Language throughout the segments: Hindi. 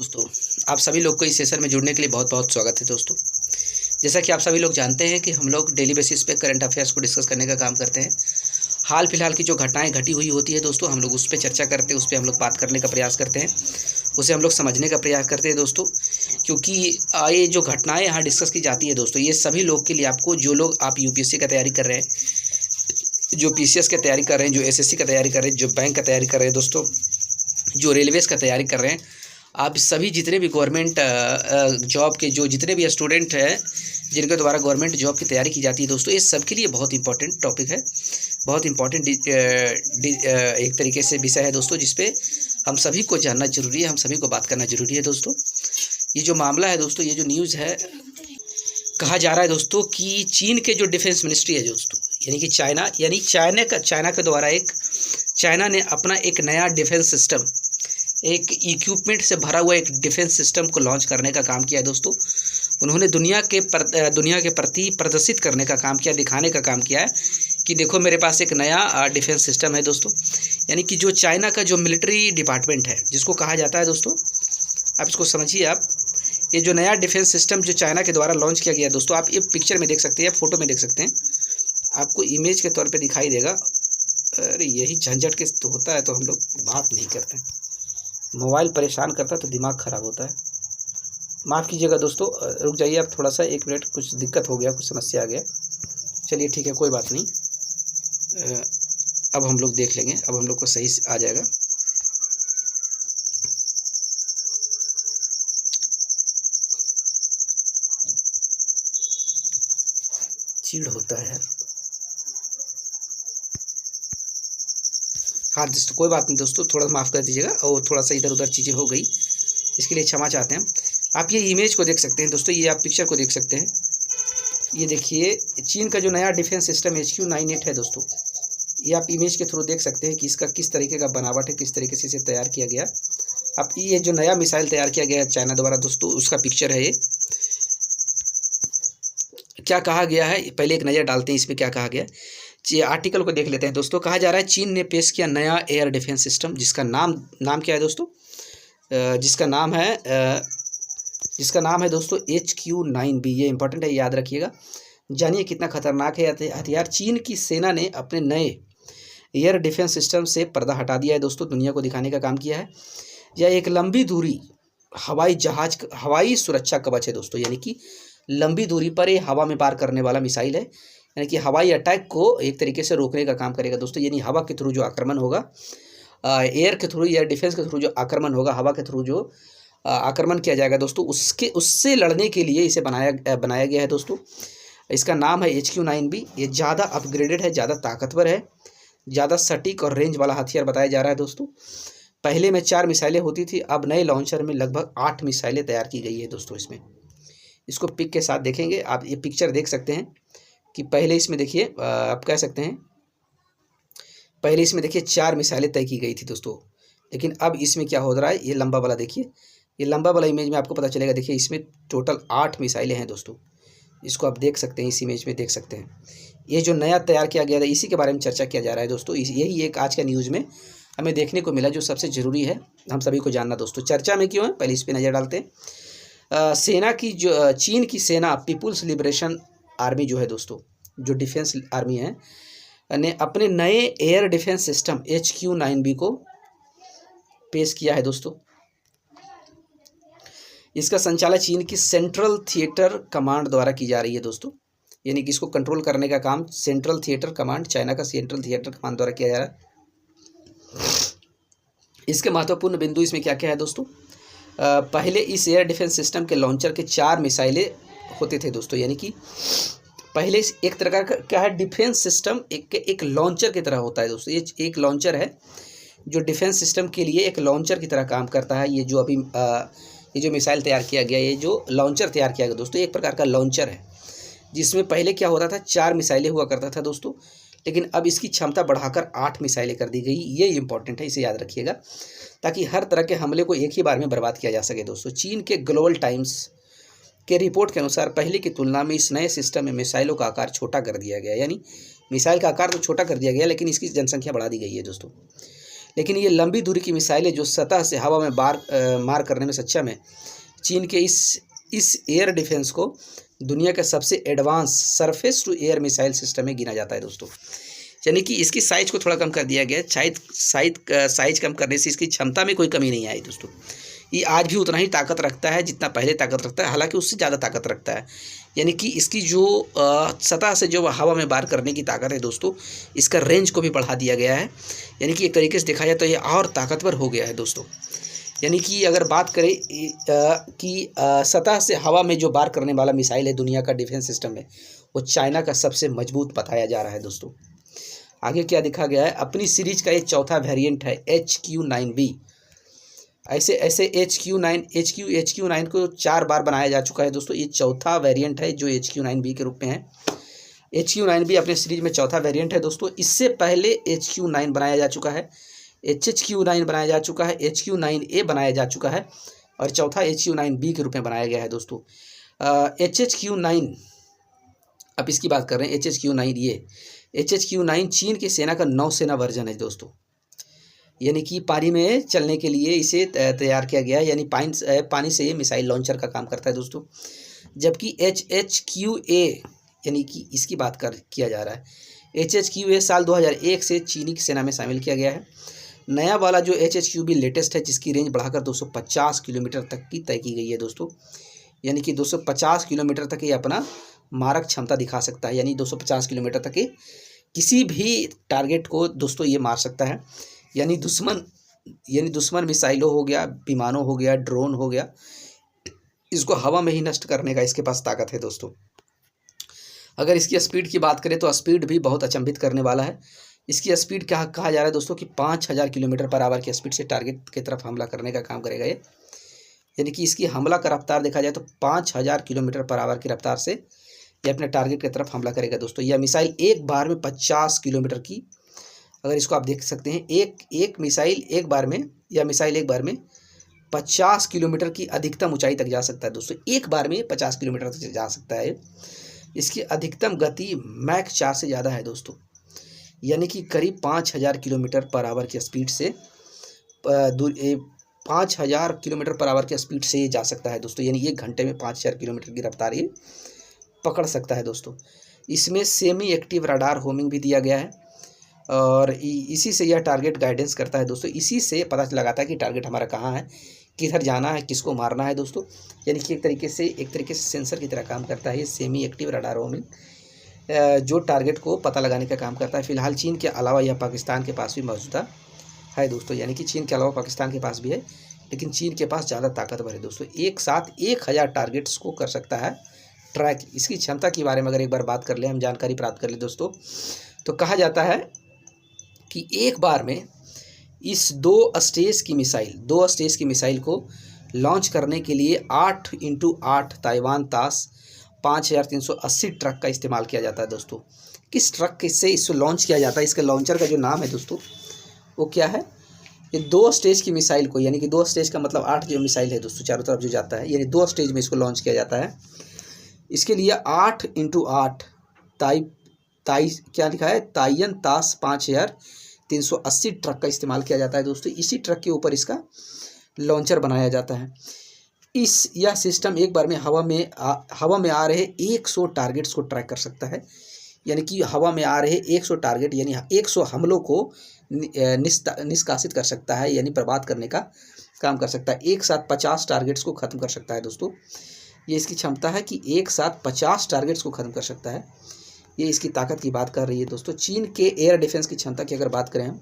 दोस्तों, आप सभी लोग को इस सेशन में जुड़ने के लिए बहुत बहुत स्वागत है दोस्तों। जैसा कि आप सभी लोग जानते हैं कि हम लोग डेली बेसिस पे करंट अफेयर्स को डिस्कस करने का काम करते हैं। हाल फिलहाल की जो घटनाएं घटी हुई होती है दोस्तों, हम लोग उस पर चर्चा करते हैं, उस पर हम लोग बात करने का प्रयास करते हैं, उसे हम लोग समझने का प्रयास करते हैं दोस्तों। क्योंकि ये जो घटनाएं यहाँ डिस्कस की जाती है दोस्तों, ये सभी लोग के लिए, आपको जो लोग आप यूपीएससी का तैयारी कर रहे हैं, जो पीसीएस की तैयारी कर रहे हैं, जो एसएससी का तैयारी कर रहे हैं, जो बैंक का तैयारी कर रहे हैं दोस्तों, जो रेलवेज का तैयारी कर रहे हैं, आप सभी जितने भी गवर्नमेंट जॉब के जो जितने भी स्टूडेंट हैं जिनके द्वारा गवर्नमेंट जॉब की तैयारी की जाती है दोस्तों, ये सब के लिए बहुत इंपॉर्टेंट टॉपिक है, बहुत इंपॉर्टेंट एक तरीके से विषय है दोस्तों, जिसपे हम सभी को जानना जरूरी है, हम सभी को बात करना जरूरी है दोस्तों। ये जो मामला है दोस्तों, ये जो न्यूज़ है, कहा जा रहा है दोस्तों कि चीन के जो डिफेंस मिनिस्ट्री है दोस्तों, यानी कि चाइना के द्वारा चाइना ने अपना एक नया डिफेंस सिस्टम, एक इक्विपमेंट से भरा हुआ एक डिफेंस सिस्टम को लॉन्च करने का काम किया है दोस्तों। उन्होंने दुनिया के प्रति प्रदर्शित करने का काम किया, दिखाने का काम किया है कि देखो मेरे पास एक नया डिफेंस सिस्टम है दोस्तों। यानी कि जो चाइना का जो मिलिट्री डिपार्टमेंट है, जिसको कहा जाता है दोस्तों, आप इसको समझिए। आप ये जो नया डिफेंस सिस्टम जो चाइना के द्वारा लॉन्च किया गया दोस्तों, आप ये पिक्चर में देख सकते हैं, फोटो में देख सकते हैं, आपको इमेज के तौर पे दिखाई देगा। अरे यही झंझट के तो होता है, तो हम लोग बात नहीं करते हैं, मोबाइल परेशान करता है तो दिमाग ख़राब होता है। माफ़ कीजिएगा दोस्तों, रुक जाइए आप थोड़ा सा, 1 मिनट, कुछ दिक्कत हो गया, कुछ समस्या आ गया। चलिए ठीक है, कोई बात नहीं, अब हम लोग देख लेंगे, अब हम लोग को सही आ जाएगा। चिढ़ होता है यार। हाँ दोस्तों, कोई बात नहीं दोस्तों, थोड़ा माफ़ कर दीजिएगा, और थोड़ा सा इधर उधर चीज़ें हो गई, इसके लिए क्षमा चाहते हैं। आप ये इमेज को देख सकते हैं दोस्तों, ये आप पिक्चर को देख सकते हैं। ये देखिए, चीन का जो नया डिफेंस सिस्टम HQ-98 है दोस्तों, ये आप इमेज के थ्रू देख सकते हैं कि इसका किस तरीके का बनावट है, किस तरीके से इसे तैयार किया गया। अब ये जो नया मिसाइल तैयार किया गया है चाइना द्वारा दोस्तों, उसका पिक्चर है ये। क्या कहा गया है, पहले एक नज़र डालते हैं इसमें क्या कहा गया है। ये आर्टिकल को देख लेते हैं दोस्तों। कहा जा रहा है चीन ने पेश किया नया एयर डिफेंस सिस्टम, जिसका नाम क्या है दोस्तों, जिसका नाम है दोस्तों HQ-9B। ये इंपॉर्टेंट है, याद रखिएगा। जानिए कितना खतरनाक है हथियार। चीन की सेना ने अपने नए एयर डिफेंस सिस्टम से पर्दा हटा दिया है दोस्तों, दुनिया को दिखाने का काम किया है। यह एक लंबी दूरी हवाई सुरक्षा कवच है दोस्तों, यानी कि लंबी दूरी पर ये हवा में पार करने वाला मिसाइल है, यानी कि हवाई अटैक को एक तरीके से रोकने का काम करेगा दोस्तों। यानी हवा के थ्रू जो आक्रमण होगा, एयर के थ्रू, एयर डिफेंस के थ्रू जो आक्रमण होगा, हवा के थ्रू जो आक्रमण किया जाएगा दोस्तों, उससे लड़ने के लिए इसे बनाया गया है दोस्तों। इसका नाम है HQ-9B। ये ज़्यादा अपग्रेडेड है, ज़्यादा ताकतवर है, ज़्यादा सटीक और रेंज वाला हथियार बताया जा रहा है दोस्तों। पहले में 4 मिसाइलें होती थी, अब नए लॉन्चर में लगभग 8 मिसाइलें तैयार की गई है दोस्तों। इसको पिक के साथ देखेंगे, आप ये पिक्चर देख सकते हैं कि पहले इसमें देखिए, आप कह सकते हैं पहले इसमें देखिए 4 मिसाइलें तय की गई थी दोस्तों, लेकिन अब इसमें क्या हो रहा है, ये लंबा वाला देखिए, ये लंबा वाला इमेज में आपको पता चलेगा। देखिए इसमें टोटल 8 मिसाइलें हैं दोस्तों, इसको आप देख सकते हैं, इस इमेज में देख सकते हैं। ये जो नया तैयार किया गया था, इसी के बारे में चर्चा किया जा रहा है दोस्तों। यही एक आज का न्यूज़ में हमें देखने को मिला, जो सबसे ज़रूरी है हम सभी को जानना दोस्तों। चर्चा में क्यों है, पहले इस पर नज़र डालते हैं। चीन की सेना पीपुल्स लिबरेशन आर्मी जो है दोस्तों, जो डिफेंस आर्मी है, ने अपने नए एयर डिफेंस सिस्टम HQ-9B को पेश किया है दोस्तों। इसका संचालन चीन की सेंट्रल थिएटर कमांड द्वारा की जा रही है दोस्तों, यानी कि इसको कंट्रोल करने का काम सेंट्रल थिएटर कमांड, चाइना का सेंट्रल थिएटर कमांड द्वारा किया जा रहा है। इसके महत्वपूर्ण बिंदु इसमें क्या क्या है दोस्तों। पहले इस एयर डिफेंस सिस्टम के लॉन्चर के 4 मिसाइलें होते थे दोस्तों, यानी कि पहले एक तरह का क्या है, डिफेंस सिस्टम एक लॉन्चर की तरह होता है दोस्तों। ये एक लॉन्चर है जो डिफेंस सिस्टम के लिए एक लॉन्चर की तरह काम करता है। ये जो अभी ये जो मिसाइल तैयार किया गया, ये जो लॉन्चर तैयार किया गया दोस्तों, एक प्रकार का लॉन्चर है, जिसमें पहले क्या होता था, 4 मिसाइलें हुआ करता था दोस्तों, लेकिन अब इसकी क्षमता बढ़ाकर 8 मिसाइलें कर दी गई। ये इंपॉर्टेंट है, इसे याद रखिएगा, ताकि हर तरह के हमले को एक ही बार में बर्बाद किया जा सके दोस्तों। चीन के ग्लोबल टाइम्स के रिपोर्ट के अनुसार पहले की तुलना में इस नए सिस्टम में मिसाइलों का आकार छोटा कर दिया गया, यानी मिसाइल का आकार तो छोटा कर दिया गया, लेकिन इसकी जनसंख्या बढ़ा दी गई है दोस्तों। लेकिन ये लंबी दूरी की मिसाइलें जो सतह से हवा में मार करने में सक्षम है। चीन के इस एयर डिफेंस को दुनिया का सबसे advance surface to air missile system में गिना जाता है दोस्तों। यानी कि इसकी साइज को थोड़ा कम कर दिया गया है। साइज कम करने से इसकी क्षमता में कोई कमी नहीं आई दोस्तों। ये आज भी उतना ही ताकत रखता है जितना पहले ताकत रखता है, हालांकि उससे ज़्यादा ताकत रखता है। यानी कि इसकी जो सतह से जो हवा में वार करने की ताकत है दोस्तों, इसका रेंज को भी बढ़ा दिया गया है। यानी कि एक तरीके से देखा जाए तो ये और ताकतवर हो गया है दोस्तों। यानी कि अगर बात करें कि सतह से हवा में जो वार करने वाला मिसाइल है दुनिया का डिफेंस सिस्टम में, वो चाइना का सबसे मजबूत बताया जा रहा है दोस्तों। आगे क्या दिखा गया है, अपनी सीरीज का ये चौथा वेरिएंट है HQ-9B। ऐसे HQ-9 को 4 बार बनाया जा चुका है दोस्तों। ये चौथा वेरिएंट है जो HQ-9B के रूप में है। HQ-9B अपने सीरीज में चौथा वेरिएंट है दोस्तों। इससे पहले HQ-9 बनाया जा चुका है, HHQ-9 बनाया जा चुका है, HQ-9A बनाया जा चुका है और चौथा HQ-9B के रूप में बनाया गया है दोस्तों। HHQ-9, अब इसकी बात कर रहे हैं HHQ-9। ये HHQ-9 चीन की सेना का नौसेना वर्जन है दोस्तों। यानी कि पानी में चलने के लिए इसे तैयार किया गया है, यानी पानी से ये मिसाइल लॉन्चर का काम करता है दोस्तों। जबकि HHQ-A यानी कि इसकी बात किया जा रहा है। HHQ-A साल 2001 से चीनी की सेना में शामिल किया गया है। नया वाला जो HHQ-B लेटेस्ट है, जिसकी रेंज बढ़ाकर 250 किलोमीटर तक की तय की गई है दोस्तों। यानी कि 250 किलोमीटर तक ये अपना मारक क्षमता दिखा सकता है। यानी 250 किलोमीटर तक ये किसी भी टारगेट को दोस्तों ये मार सकता है। यानी दुश्मन मिसाइलों हो गया, विमानों हो गया, ड्रोन हो गया, इसको हवा में ही नष्ट करने का इसके पास ताकत है दोस्तों। अगर इसकी स्पीड की बात करें तो स्पीड भी बहुत अचंभित करने वाला है। इसकी स्पीड क्या कहा जा रहा है दोस्तों कि 5000 किलोमीटर पर आवर की स्पीड से टारगेट की तरफ हमला करने का काम करेगा ये। यानी कि इसकी हमला का रफ्तार देखा जाए तो 5000 किलोमीटर पर आवर की रफ्तार से ये अपने टारगेट की तरफ हमला करेगा दोस्तों। यह मिसाइल एक बार में 50 किलोमीटर की, अगर इसको आप देख सकते हैं, एक मिसाइल एक बार में 50 किलोमीटर की अधिकतम ऊंचाई तक जा सकता है दोस्तों। एक बार में 50 किलोमीटर तक जा सकता है। इसकी अधिकतम गति मैक 4 से ज़्यादा है दोस्तों। यानी कि करीब 5000 किलोमीटर पर आवर की स्पीड से 5000 किलोमीटर पर आवर की स्पीड से ये जा सकता है दोस्तों। यानी 1 घंटे में 5000 किलोमीटर की रफ्तार ये पकड़ सकता है दोस्तों। इसमें सेमी एक्टिव रडार होमिंग भी दिया गया है और इसी से यह टारगेट गाइडेंस करता है दोस्तों। इसी से पता लगाता है कि टारगेट हमारा कहाँ है, किधर जाना है, किसको मारना है दोस्तों। यानी कि एक तरीके से सेंसर की तरह काम करता है ये सेमी एक्टिव रडार होमिंग, जो टारगेट को पता लगाने का काम करता है। फिलहाल चीन के अलावा यह पाकिस्तान के पास भी मौजूदा है दोस्तों। यानी कि चीन के अलावा पाकिस्तान के पास भी है, लेकिन चीन के पास ज़्यादा ताकतवर है दोस्तों। एक साथ 1000 टारगेट्स को कर सकता है ट्रैक। इसकी क्षमता के बारे में अगर एक बार बात कर लें, हम जानकारी प्राप्त कर लें दोस्तों, तो कहा जाता है कि एक बार में इस 2 स्टेज की मिसाइल को लॉन्च करने के लिए 8x8 ताइवान तास 5380 ट्रक का इस्तेमाल किया जाता है दोस्तों। किस ट्रक से इसको लॉन्च किया जाता है, इसके लॉन्चर का जो नाम है दोस्तों वो क्या है, ये 2 स्टेज की मिसाइल को, यानी कि 2 स्टेज का मतलब 8 जो मिसाइल है दोस्तों चारों तरफ जो जाता है, यानी 2 स्टेज में इसको लॉन्च किया जाता है। इसके लिए 8x8 क्या लिखा है, ताइयन तास 5380 ट्रक का इस्तेमाल किया जाता है दोस्तों। इसी ट्रक के ऊपर इसका लॉन्चर बनाया जाता है। यह सिस्टम एक बार में हवा में आ रहे 100 टारगेट्स को ट्रैक कर सकता है। यानी कि हवा में आ रहे 100 टारगेट यानी 100 हमलों को निष्कासित कर सकता है, यानी बर्बाद करने का काम कर सकता है। एक साथ 50 टारगेट्स को ख़त्म कर सकता है दोस्तों। ये इसकी क्षमता है कि एक साथ 50 टारगेट्स को ख़त्म कर सकता है। ये इसकी ताकत की बात कर रही है दोस्तों। चीन के एयर डिफेंस की क्षमता की अगर बात करें हम,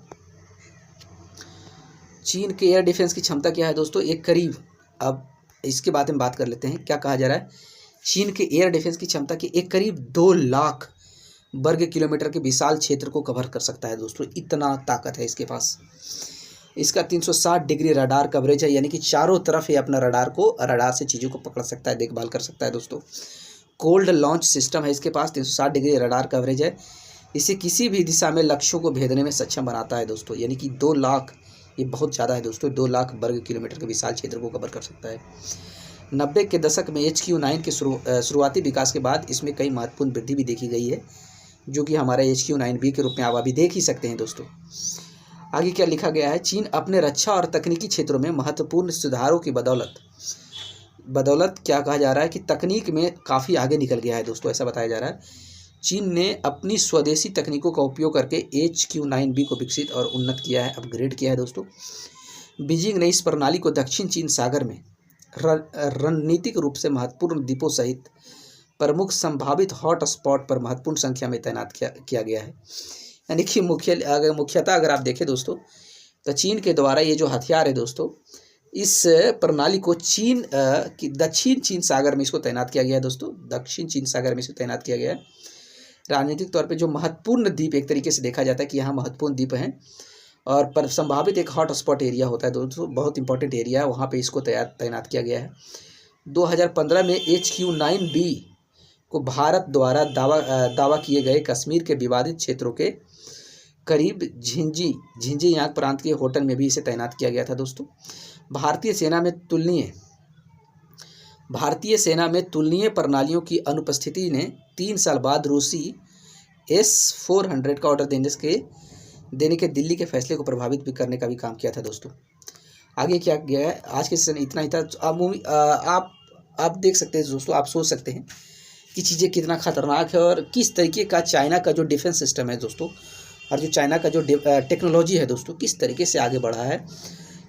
चीन के एयर डिफेंस की क्षमता क्या है दोस्तों, एक करीब, अब इसके बारे में बात कर लेते हैं। क्या कहा जा रहा है, चीन के एयर डिफेंस की क्षमता की एक करीब 2 लाख वर्ग किलोमीटर के विशाल क्षेत्र को कवर कर सकता है दोस्तों। इतना ताकत है इसके पास। इसका 360 डिग्री रडार कवरेज है, यानी कि चारों तरफ ये अपना रडार से चीज़ों को पकड़ सकता है, देखभाल कर सकता है दोस्तों। कोल्ड लॉन्च सिस्टम है इसके पास, 360 डिग्री रडार कवरेज है। इसे किसी भी दिशा में लक्ष्यों को भेदने में सक्षम बनाता है दोस्तों। यानी कि 2 लाख, ये बहुत ज़्यादा है दोस्तों, 2 लाख वर्ग किलोमीटर के विशाल क्षेत्र को कवर कर सकता है। 90 के दशक में HQ-9 के शुरुआती विकास के बाद इसमें कई महत्वपूर्ण वृद्धि भी देखी गई है, जो कि हमारे HQ-9B के रूप में आप अभी देख ही सकते हैं दोस्तों। आगे क्या लिखा गया है, चीन अपने रक्षा और तकनीकी क्षेत्रों में महत्वपूर्ण सुधारों की बदौलत क्या कहा जा रहा है कि तकनीक में काफ़ी आगे निकल गया है दोस्तों, ऐसा बताया जा रहा है। चीन ने अपनी स्वदेशी तकनीकों का उपयोग करके HQ-9B को विकसित और उन्नत किया है, अपग्रेड किया है दोस्तों। बीजिंग ने इस प्रणाली को दक्षिण चीन सागर में रणनीतिक रूप से महत्वपूर्ण द्वीपों सहित प्रमुख संभावित हॉट स्पॉट पर महत्वपूर्ण संख्या में तैनात किया गया है। यानी कि मुख्यतः अगर आप देखें दोस्तों, तो चीन के द्वारा ये जो हथियार है दोस्तों, इस प्रणाली को दक्षिण चीन सागर में इसको तैनात किया गया है दोस्तों, दक्षिण चीन सागर में इसे तैनात किया गया है। राजनीतिक तौर पे जो महत्वपूर्ण द्वीप एक तरीके से देखा जाता है कि यहाँ महत्वपूर्ण द्वीप हैं और पर संभावित एक हॉट स्पॉट एरिया होता है दोस्तों, बहुत इंपॉर्टेंट एरिया है, वहाँ पे इसको तैनात किया गया है। 2015 में HQ-9B को भारत द्वारा दावा किए गए कश्मीर के विवादित क्षेत्रों के करीब झिंझियांग प्रांत के होटल में भी इसे तैनात किया गया था दोस्तों। भारतीय सेना में तुलनीय प्रणालियों की अनुपस्थिति ने 3 साल बाद रूसी S-400 का ऑर्डर देने के दिल्ली के फैसले को प्रभावित भी करने का भी काम किया था दोस्तों। आगे क्या गया है, आज के सेशन इतना ही था। आप देख सकते हैं दोस्तों, आप सोच सकते हैं कि चीज़ें कितना खतरनाक है और किस तरीके का चाइना का जो डिफेंस सिस्टम है दोस्तों, और जो चाइना का जो टेक्नोलॉजी है दोस्तों, किस तरीके से आगे बढ़ा है,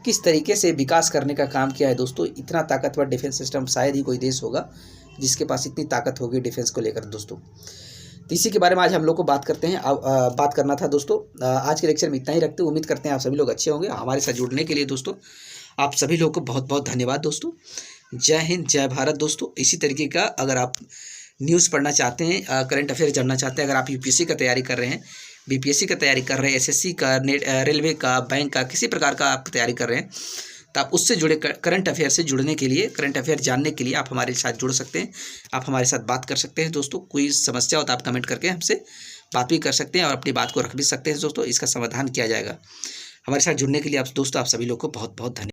किस तरीके से विकास करने का काम किया है दोस्तों। इतना ताकतवर डिफेंस सिस्टम शायद ही कोई देश होगा जिसके पास इतनी ताकत होगी डिफेंस को लेकर दोस्तों। तो इसी के बारे में आज हम लोग को बात करना था दोस्तों। आज के लेक्चर में इतना ही रखते हैं। उम्मीद करते हैं आप सभी लोग अच्छे होंगे। हमारे साथ जुड़ने के लिए दोस्तों आप सभी लोग को बहुत बहुत धन्यवाद दोस्तों। जय हिंद, जय भारत दोस्तों। इसी तरीके का अगर आप न्यूज़ पढ़ना चाहते हैं, करंट अफेयर जानना चाहते हैं, अगर आप UPSC का तैयारी कर रहे हैं, BPSC का तैयारी कर रहे हैं, SSC का, रेलवे का, बैंक का, किसी प्रकार का आप तैयारी कर रहे हैं, तो आप उससे जुड़े करंट अफेयर से जुड़ने के लिए, करंट अफेयर जानने के लिए आप हमारे साथ जुड़ सकते हैं। आप हमारे साथ बात कर सकते हैं दोस्तों। कोई समस्या हो तो आप कमेंट करके हमसे बात भी कर सकते हैं और अपनी बात को रख भी सकते हैं दोस्तों। इसका समाधान किया जाएगा। हमारे साथ जुड़ने के लिए आप सभी लोग को बहुत बहुत धन्यवाद।